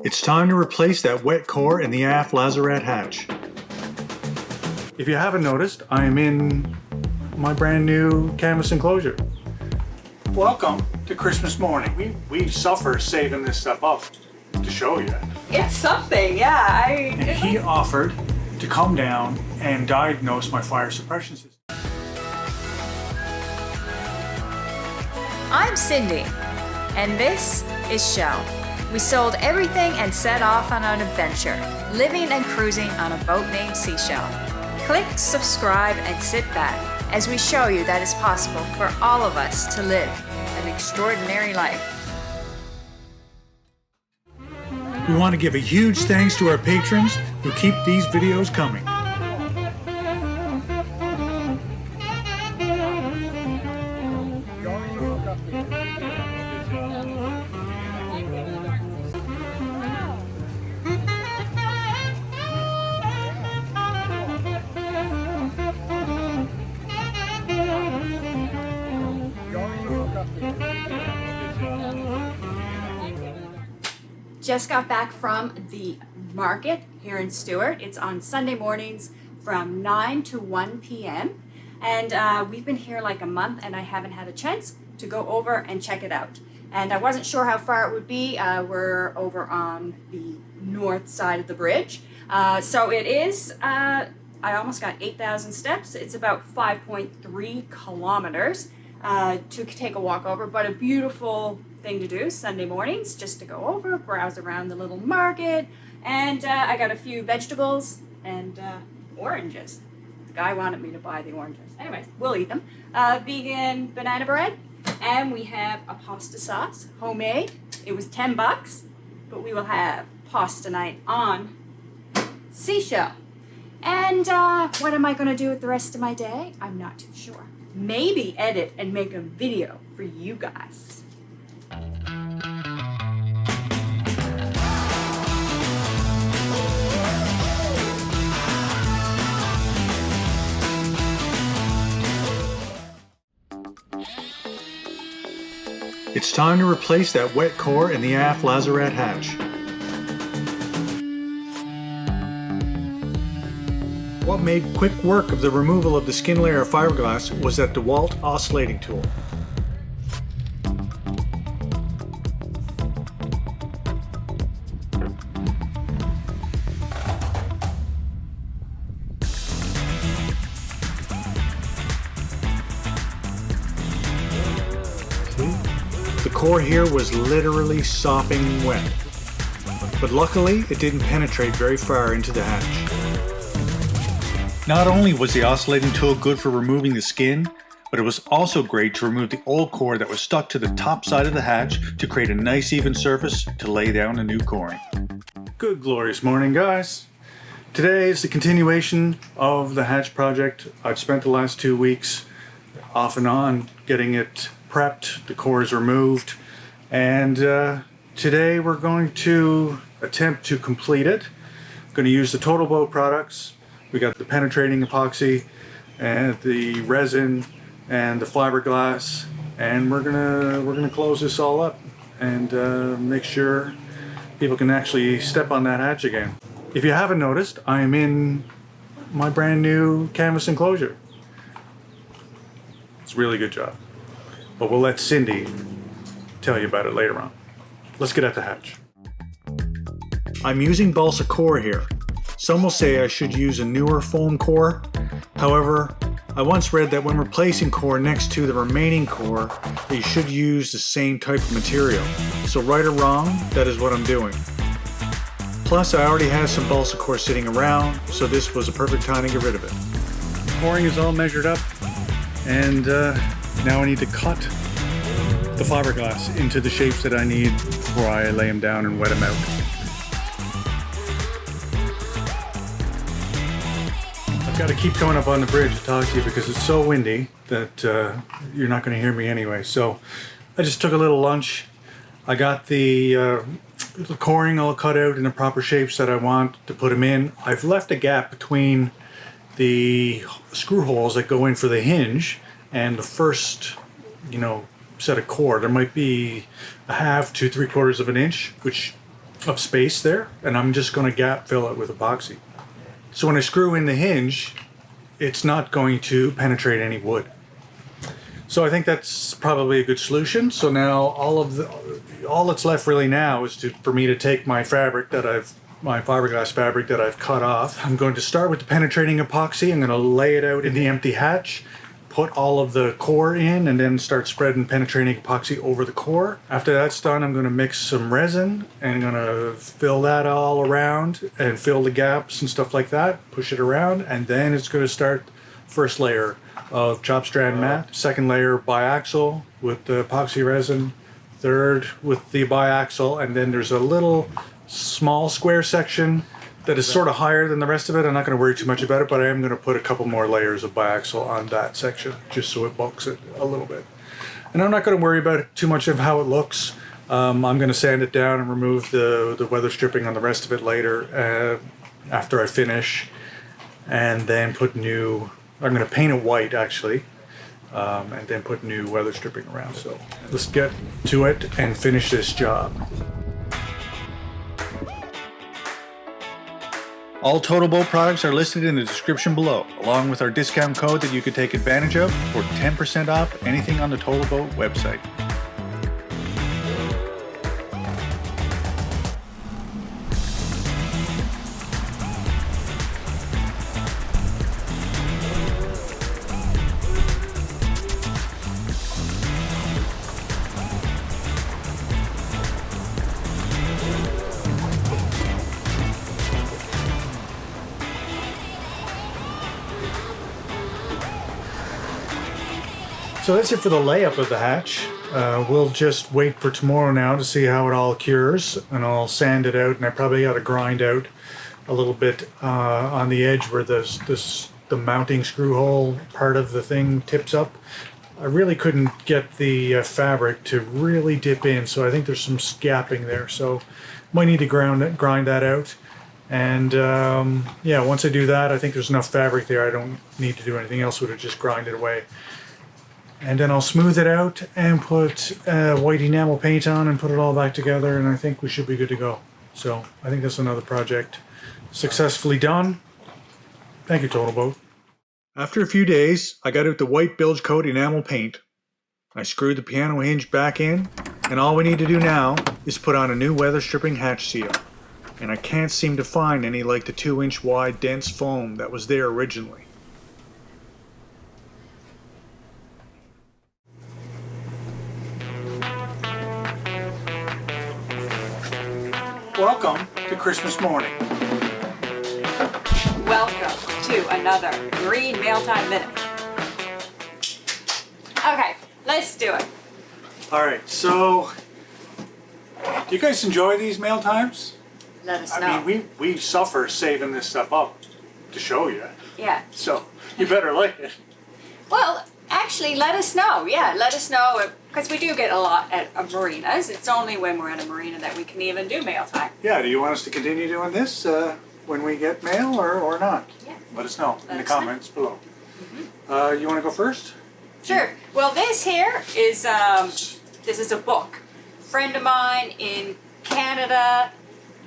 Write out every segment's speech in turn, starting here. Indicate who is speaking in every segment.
Speaker 1: It's time to replace that wet core in the aft lazarette hatch. If you haven't noticed, I am in my brand new canvas enclosure. Welcome to Christmas morning. We suffer saving this stuff up to show you.
Speaker 2: It's something, yeah.
Speaker 1: And he offered to come down and diagnose my fire suppression system.
Speaker 2: I'm Cyndi, and this is Shel. We sold everything and set off on an adventure, living and cruising on a boat named C-Shel. Click, subscribe, and sit back as we show you that it's possible for all of us to live an extraordinary life.
Speaker 1: We want to give a huge thanks to our patrons who keep these videos coming.
Speaker 2: Just got back from the market here in Stuart. It's on Sunday mornings from 9 to 1 p.m. And we've been here like a month and I haven't had a chance to go over and check it out. And I wasn't sure how far it would be. We're over on the north side of the bridge. So it is, I almost got 8,000 steps. It's about 5.3 kilometers to take a walk over, but a beautiful thing to do Sunday mornings, just to go over, browse around the little market, and I got a few vegetables and oranges. The guy wanted me to buy the oranges. Anyways, we'll eat them. Vegan banana bread, and we have a pasta sauce, homemade. It was 10 bucks, but we will have pasta night on C-Shel. And what am I going to do with the rest of my day? I'm not too sure. Maybe edit and make a video for you guys.
Speaker 1: It's time to replace that wet core in the aft lazarette hatch. What made quick work of the removal of the skin layer of fiberglass was that DeWalt oscillating tool. The core here was literally sopping wet, but luckily it didn't penetrate very far into the hatch. Not only was the oscillating tool good for removing the skin, but it was also great to remove the old core that was stuck to the top side of the hatch to create a nice even surface to lay down a new coring. Good glorious morning, guys. Today is the continuation of the hatch project. I've spent the last 2 weeks off and on getting it prepped, the core is removed, and today we're going to attempt to complete it. I'm going to use the TotalBoat products. We got the penetrating epoxy and the resin and the fiberglass, and we're gonna close this all up and make sure people can actually step on that hatch again. If you haven't noticed, I am in my brand new canvas enclosure. It's a really good job, but we'll let Cyndi tell you about it later on. Let's get at the hatch. I'm using balsa core here. Some will say I should use a newer foam core. However, I once read that when replacing core next to the remaining core, that you should use the same type of material. So right or wrong, that is what I'm doing. Plus, I already have some balsa core sitting around, so this was a perfect time to get rid of it. The coring is all measured up, and now I need to cut the fiberglass into the shapes that I need before I lay them down and wet them out. I've got to keep coming up on the bridge to talk to you because it's so windy that you're not going to hear me anyway. So I just took a little lunch. I got the coring all cut out in the proper shapes that I want to put them in. I've left a gap between the screw holes that go in for the hinge and the first, set of core. There might be a half to 3/4 of an inch of space there, and I'm just going to gap fill it with epoxy. So when I screw in the hinge, it's not going to penetrate any wood. So I think that's probably a good solution. So now all that's left really now is for me to take my fiberglass fabric that I've cut off. I'm going to start with the penetrating epoxy. I'm going to lay it out in the empty hatch, put all of the core in, and then start spreading penetrating epoxy over the core. After that's done, I'm going to mix some resin and I'm going to fill that all around and fill the gaps and stuff like that, push it around, and then it's going to start first layer of chop strand mat, second layer biaxial with the epoxy resin, third with the biaxial, and then there's a little small square section that is sort of higher than the rest of it. I'm not going to worry too much about it, but I am going to put a couple more layers of biaxial on that section just so it bulks it a little bit. And I'm not going to worry about it too much of how it looks. I'm going to sand it down and remove the weather stripping on the rest of it later after I finish, and then put new. I'm going to paint it white actually, and then put new weather stripping around. So let's get to it and finish this job. All TotalBoat products are listed in the description below, along with our discount code that you could take advantage of for 10% off anything on the TotalBoat website. So that's it for the layup of the hatch. We'll just wait for tomorrow now to see how it all cures, and I'll sand it out, and I probably got to grind out a little bit on the edge where the mounting screw hole part of the thing tips up. I really couldn't get the fabric to really dip in, so I think there's some scapping there, so might need to grind that out. And yeah, once I do that, I think there's enough fabric there. I don't need to do anything else with it, just grind it away. And then I'll smooth it out and put white enamel paint on and put it all back together, and I think we should be good to go. So I think that's another project successfully done. Thank you, TotalBoat. After a few days, I got out the white bilge coat enamel paint. I screwed the piano hinge back in, and all we need to do now is put on a new weather stripping hatch seal. And I can't seem to find any like the 2-inch wide dense foam that was there originally. Welcome to Christmas morning.
Speaker 2: Welcome to another Green Mailtime Minute. Okay, let's do it.
Speaker 1: Alright, so do you guys enjoy these mail times?
Speaker 2: Let us know.
Speaker 1: I mean, we suffer saving this stuff up to show you.
Speaker 2: Yeah.
Speaker 1: So you better like it.
Speaker 2: Well, actually, let us know. Yeah, let us know, because we do get a lot at marinas. It's only when we're at a marina that we can even do mail time.
Speaker 1: Yeah, do you want us to continue doing this when we get mail or not?
Speaker 2: Yeah.
Speaker 1: Let us know in the comments below.
Speaker 2: Mm-hmm.
Speaker 1: You want to go first?
Speaker 2: Sure. Well, this here is this is a book. A friend of mine in Canada,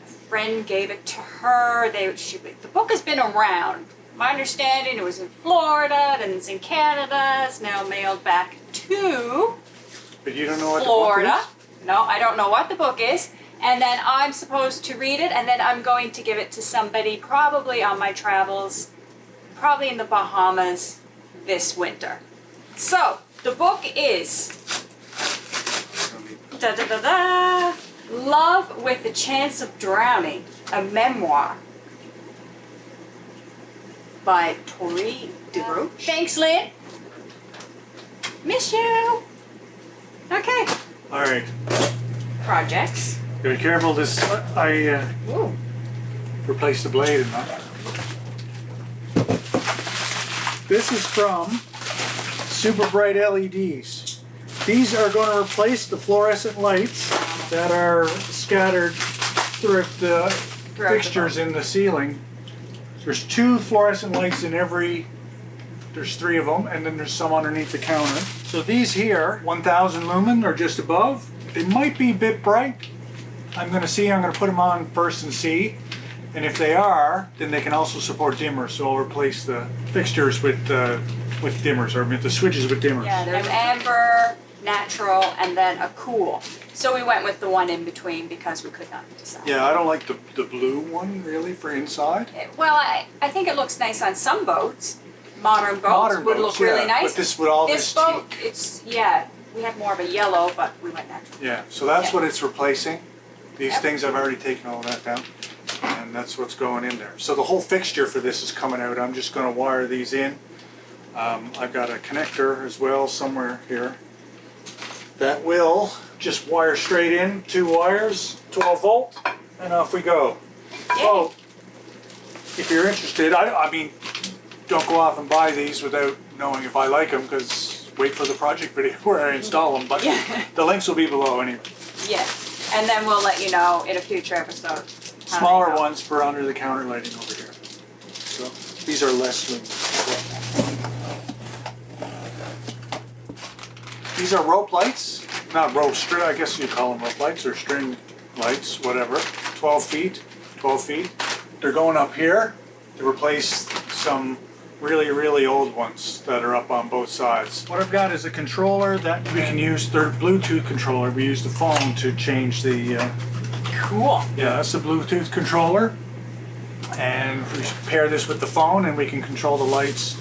Speaker 2: a friend gave it to her. The book has been around. My understanding, it was in Florida, then it's in Canada. It's now mailed back to
Speaker 1: But you don't know what
Speaker 2: Florida.
Speaker 1: the book is?
Speaker 2: No, I don't know what the book is. And then I'm supposed to read it, and then I'm going to give it to somebody probably on my travels, probably in the Bahamas this winter. So, the book is Love with a Chance of Drowning, a memoir by Tori DeBroach. Thanks, Lynn. Miss you. Okay.
Speaker 1: All right.
Speaker 2: Projects.
Speaker 1: Be careful. I replaced the blade and not. This is from Super Bright LEDs. These are going to replace the fluorescent lights that are scattered throughout the fixtures in the ceiling. There's 2 fluorescent lights in every. There's 3 of them, and then there's some underneath the counter. So these here, 1000 lumen or just above, they might be a bit bright. I'm going to put them on first and see. And if they are, then they can also support dimmers. So I'll replace the fixtures with dimmers, or with the switches with dimmers.
Speaker 2: Yeah, there's amber, natural, and then a cool. So we went with the one in between because we could not decide.
Speaker 1: Yeah, I don't like the blue one really for inside.
Speaker 2: Well, I think it looks nice on some boats. Modern boats would look really nice.
Speaker 1: But this with all
Speaker 2: this boat, it's we had more of a yellow, but we went natural.
Speaker 1: Yeah, so that's what it's replacing. These
Speaker 2: Yep.
Speaker 1: things, I've already taken all that down, and that's what's going in there. So the whole fixture for this is coming out. I'm just going to wire these in. I've got a connector as well somewhere here that will just wire straight in, 2 wires, 12 volt, and off we go. Oh, if you're interested, I mean, don't go off and buy these without knowing if I like them, because wait for the project video where I install them, but the links will be below anyway.
Speaker 2: Yeah, and then we'll let you know in a future episode.
Speaker 1: Smaller ones for under the counter lighting over here. So these are less lumens. These are rope lights, not rope string. I guess you call them rope lights or string lights, whatever. 12 feet, 12 feet. They're going up here to replace some really old ones that are up on both sides. What I've got is a controller that we can use, their Bluetooth controller. We use the phone to change the
Speaker 2: Cool.
Speaker 1: yeah, that's the Bluetooth controller, and we pair this with the phone and we can control the lights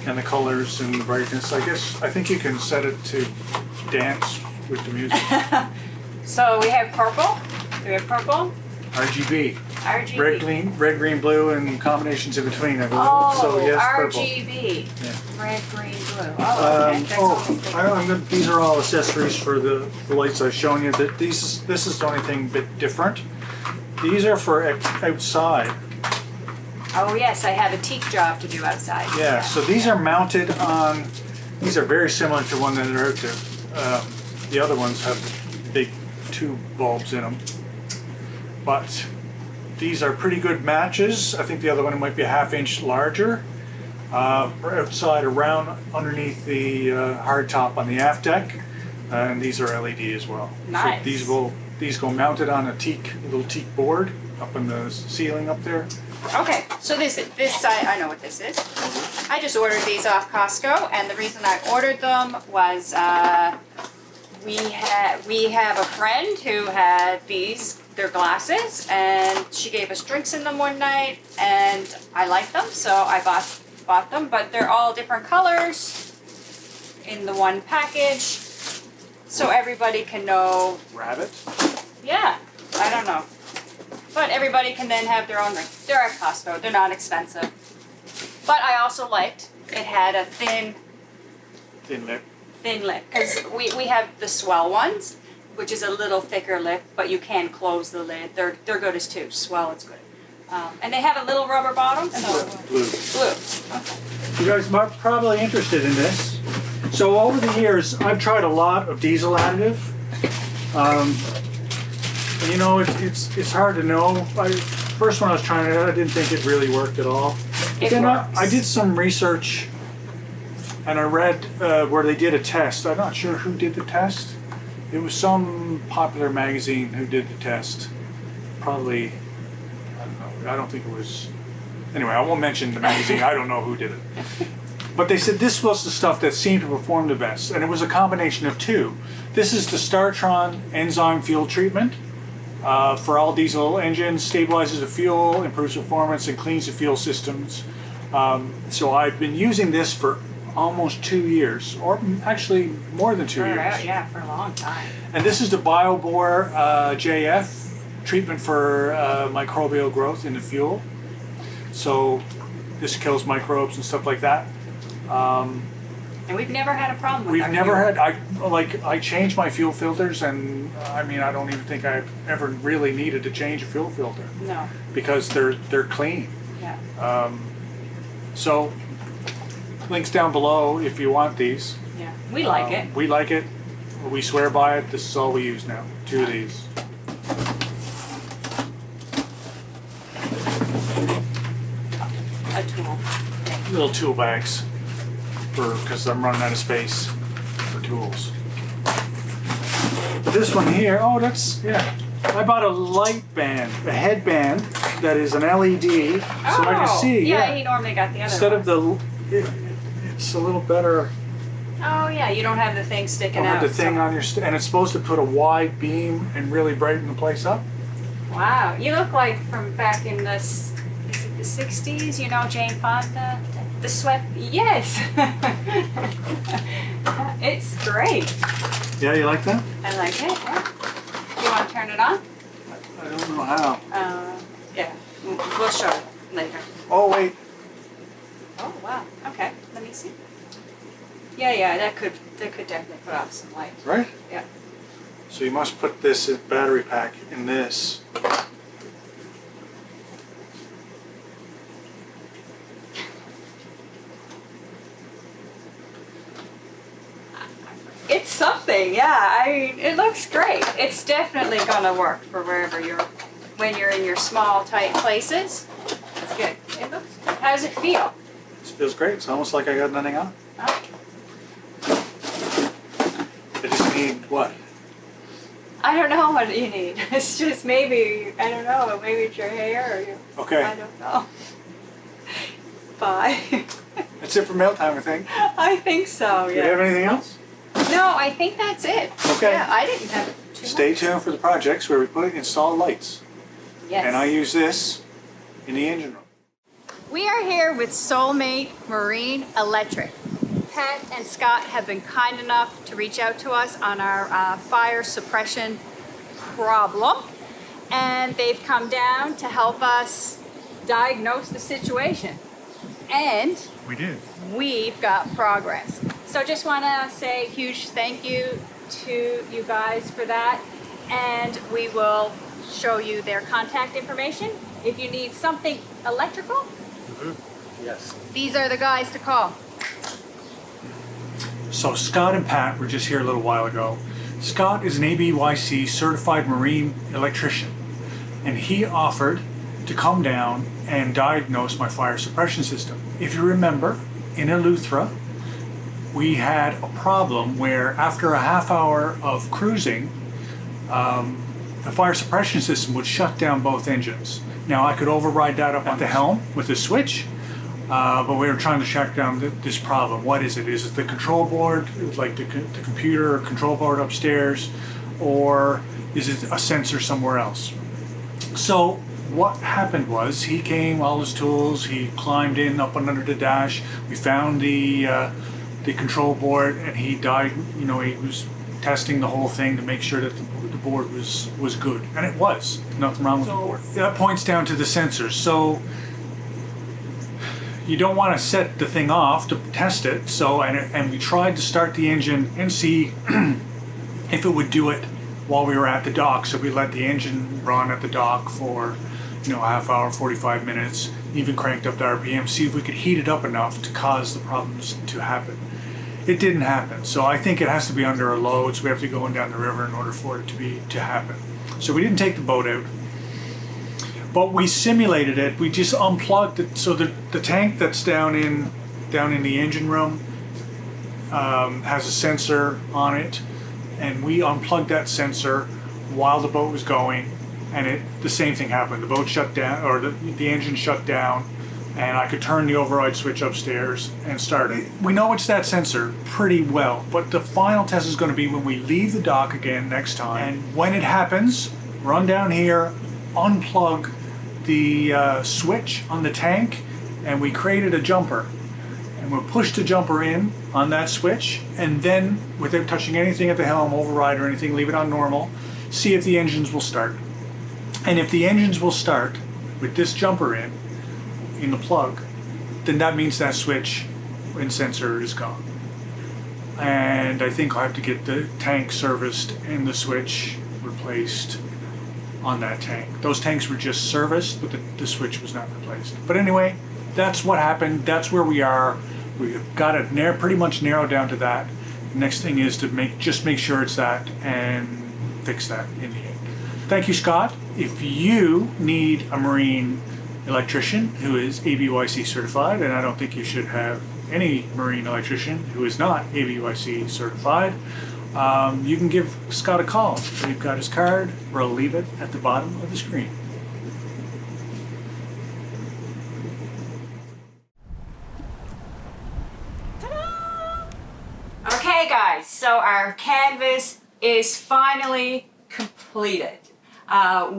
Speaker 1: and the colors and the brightness. I think you can set it to dance with the music.
Speaker 2: So we have purple. Do we have purple?
Speaker 1: RGB.
Speaker 2: RGB.
Speaker 1: Red, green, blue, and combinations in between, I believe.
Speaker 2: Oh,
Speaker 1: so yes, purple.
Speaker 2: RGB.
Speaker 1: Yeah.
Speaker 2: Red, green, blue. Oh, okay. That's
Speaker 1: These are all accessories for the lights I've shown you. This is the only thing a bit different. These are for outside.
Speaker 2: Oh yes, I have a teak job to do outside.
Speaker 1: Yeah, so these are mounted on, these are very similar to one that are out there. The other ones have big tube bulbs in them. But these are pretty good matches. I think the other one might be a 1/2 inch larger. For outside around underneath the hard top on the aft deck. And these are LED as well.
Speaker 2: Nice.
Speaker 1: So these go mounted on a little teak board up in the ceiling up there.
Speaker 2: Okay, so this I know what this is. I just ordered these off Costco, and the reason I ordered them was we have a friend who had their glasses, and she gave us drinks in them one night, and I liked them, so I bought them. But they're all different colors in the one package, so everybody can know.
Speaker 1: Rabbit?
Speaker 2: Yeah, I don't know. But everybody can then have their own ring. They're at Costco. They're not expensive. But I also liked it had a thin
Speaker 1: lip.
Speaker 2: Because we have the swell ones, which is a little thicker lip, but you can close the lid. They're good as two. Swell is good. And they have a little rubber bottom.
Speaker 1: Blue.
Speaker 2: Okay.
Speaker 1: You guys are probably interested in this. So over the years, I've tried a lot of diesel additive. And you know, it's hard to know. First when I was trying it, I didn't think it really worked at all. But then I did some research, and I read where they did a test. I'm not sure who did the test. It was some popular magazine who did the test. Probably, I don't know. I don't think it was. Anyway, I won't mention the magazine. I don't know who did it. But they said this was the stuff that seemed to perform the best, and it was a combination of two. This is the Startron enzyme fuel treatment. For all diesel engines, stabilizes the fuel, improves performance, and cleans the fuel systems. So I've been using this for almost 2 years, or actually more than 2 years.
Speaker 2: Yeah, for a long time.
Speaker 1: And this is the BioBore JF treatment for microbial growth in the fuel. So this kills microbes and stuff like that.
Speaker 2: And we've never had a problem with
Speaker 1: We've
Speaker 2: our
Speaker 1: never
Speaker 2: fuel.
Speaker 1: had, I changed my fuel filters, and I mean, I don't even think I ever really needed to change a fuel filter.
Speaker 2: No.
Speaker 1: Because they're clean.
Speaker 2: Yeah.
Speaker 1: So, links down below if you want these.
Speaker 2: Yeah. We like it.
Speaker 1: We like it. We swear by it. This is all we use now. 2 of these.
Speaker 2: A tool.
Speaker 1: Little tool bags, because I'm running out of space. tools. This one here, oh, that's, yeah. I bought a light band, a headband that is an LED, so I can see.
Speaker 2: Yeah, he normally got the other
Speaker 1: Instead
Speaker 2: one.
Speaker 1: of the, it's a little better.
Speaker 2: Oh yeah, you don't have the thing sticking out.
Speaker 1: The thing on your, and it's supposed to put a wide beam and really brighten the place up.
Speaker 2: Wow, you look like from back in the 60s, you know, Jane Fonda, the sweat, yes. It's great.
Speaker 1: Yeah, you like that?
Speaker 2: I like it, yeah. You want to turn it on?
Speaker 1: I don't know how.
Speaker 2: Yeah, we'll show it later.
Speaker 1: Oh, wait.
Speaker 2: Oh, wow, okay, let me see. Yeah, that could definitely put off some light.
Speaker 1: Right?
Speaker 2: Yeah.
Speaker 1: So you must put this battery pack in this.
Speaker 2: It's something, yeah. I mean, it looks great. It's definitely gonna work for wherever when you're in your small, tight places. It's good. It looks good. How does it feel?
Speaker 1: This feels great. It's almost like I got nothing on.
Speaker 2: Oh.
Speaker 1: I just need what?
Speaker 2: I don't know what you need. It's just maybe, I don't know, maybe it's your hair or your...
Speaker 1: Okay.
Speaker 2: I don't know. Bye.
Speaker 1: That's it for mail time, I think.
Speaker 2: I think so,
Speaker 1: Do
Speaker 2: yeah.
Speaker 1: you have anything else?
Speaker 2: No, I think that's it.
Speaker 1: Okay.
Speaker 2: Yeah, I didn't have too
Speaker 1: Stay
Speaker 2: much.
Speaker 1: tuned for the projects where we put install lights.
Speaker 2: Yes.
Speaker 1: And I use this in the engine room.
Speaker 2: We are here with Soulmate Marine Electric. Pat and Scott have been kind enough to reach out to us on our fire suppression problem, and they've come down to help us diagnose the situation. And
Speaker 1: We did.
Speaker 2: we've got progress. So just want to say a huge thank you to you guys for that, and we will show you their contact information. If you need something electrical,
Speaker 1: Yes.
Speaker 2: these are the guys to call.
Speaker 1: So Scott and Pat were just here a little while ago. Scott is an ABYC certified marine electrician, and he offered to come down and diagnose my fire suppression system. If you remember, in Eleuthera, we had a problem where after a half hour of cruising, the fire suppression system would shut down both engines. Now I could override that up at the helm with a switch, but we were trying to track down this problem. What is it? Is it the control board, like the computer or control board upstairs, or is it a sensor somewhere else? So what happened was he came, all his tools, he climbed in up under the dash, we found the control board, and he was testing the whole thing to make sure that the board was good, and it was. Nothing wrong with the board. That points down to the sensors. So you don't want to set the thing off to test it. So and we tried to start the engine and see if it would do it while we were at the dock. So we let the engine run at the dock for a half hour, 45 minutes, even cranked up the RPM, see if we could heat it up enough to cause the problems to happen. It didn't happen, so I think it has to be under a load, so we have to go down the river in order for it to happen. So we didn't take the boat out, but we simulated it. We just unplugged it, so the tank that's down in the engine room has a sensor on it, and we unplugged that sensor while the boat was going, and the same thing happened. The boat shut down, or the engine shut down, and I could turn the override switch upstairs and start it. We know it's that sensor pretty well, but the final test is going to be when we leave the dock again next time. And when it happens, run down here, unplug the switch on the tank, and we created a jumper. And we'll push the jumper in on that switch, and then, without touching anything at the helm, override or anything, leave it on normal, see if the engines will start. And if the engines will start with this jumper in the plug, then that means that switch and sensor is gone. And I think I'll have to get the tank serviced and the switch replaced on that tank. Those tanks were just serviced, but the switch was not replaced. But anyway, that's what happened. That's where we are. We've got it pretty much narrowed down to that. The next thing is to make sure it's that and fix that in the end. Thank you, Scott. If you need a marine electrician who is ABYC certified, and I don't think you should have any marine electrician who is not ABYC certified, you can give Scott a call. We've got his card, we'll leave it at the bottom of the screen.
Speaker 2: Okay guys, so our canvas is finally completed.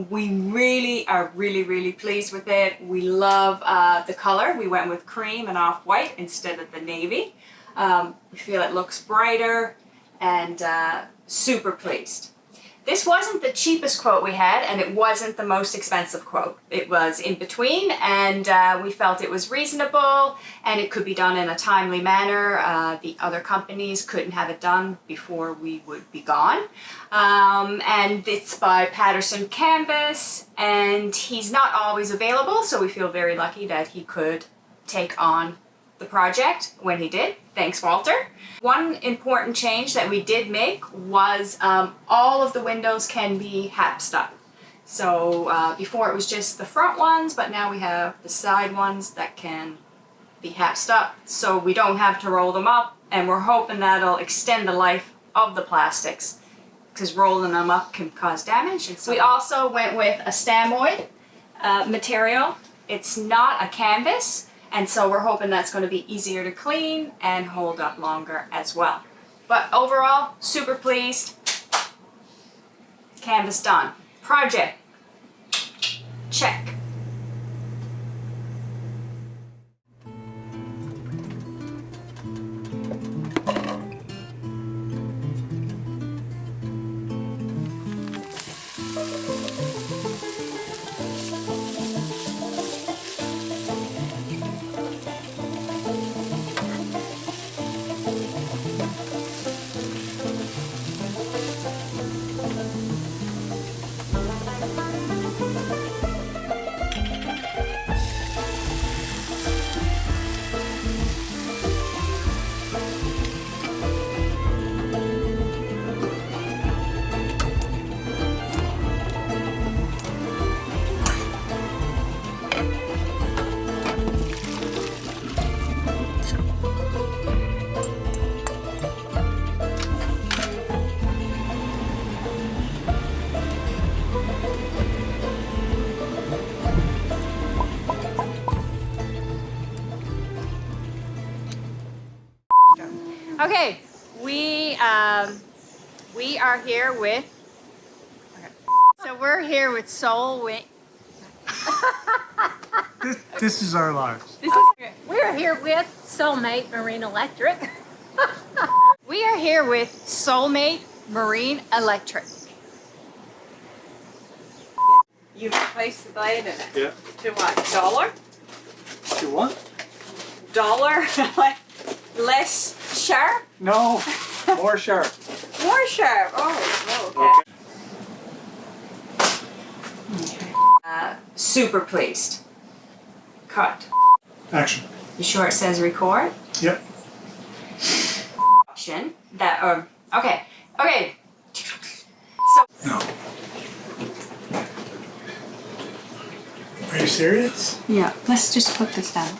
Speaker 2: We really are really pleased with it. We love the color. We went with cream and off-white instead of the navy. We feel it looks brighter and super pleased. This wasn't the cheapest quote we had, and it wasn't the most expensive quote. It was in between, and we felt it was reasonable and it could be done in a timely manner. The other companies couldn't have it done before we would be gone. And it's by Patterson Canvas, and he's not always available, so we feel very lucky that he could take on the project when he did. Thanks, Walter. One important change that we did make was all of the windows can be hapsed up. So before it was just the front ones, but now we have the side ones that can be hapsed up, so we don't have to roll them up, and we're hoping that'll extend the life of the plastics, because rolling them up can cause damage. And so we also went with a stamoid material. It's not a canvas, and so we're hoping that's going to be easier to clean and hold up longer as well. But overall, super pleased. Canvas done. Project. Check. Okay, we are here with. Okay. So we're here with Soul Wing.
Speaker 1: This is our lives.
Speaker 3: We're here with Soulmate Marine Electric.
Speaker 2: We are here with Soulmate Marine Electric.
Speaker 4: You replace the blade in it.
Speaker 1: Yeah.
Speaker 4: To what? $1?
Speaker 1: To what?
Speaker 4: $1? Like less sharp?
Speaker 1: No, more sharp.
Speaker 4: More sharp. Oh, okay.
Speaker 2: Super pleased. Cut.
Speaker 1: Action.
Speaker 2: You sure it says record?
Speaker 1: Yep.
Speaker 2: Option that okay. So
Speaker 1: No. Are you serious?
Speaker 2: yeah, let's just put this down.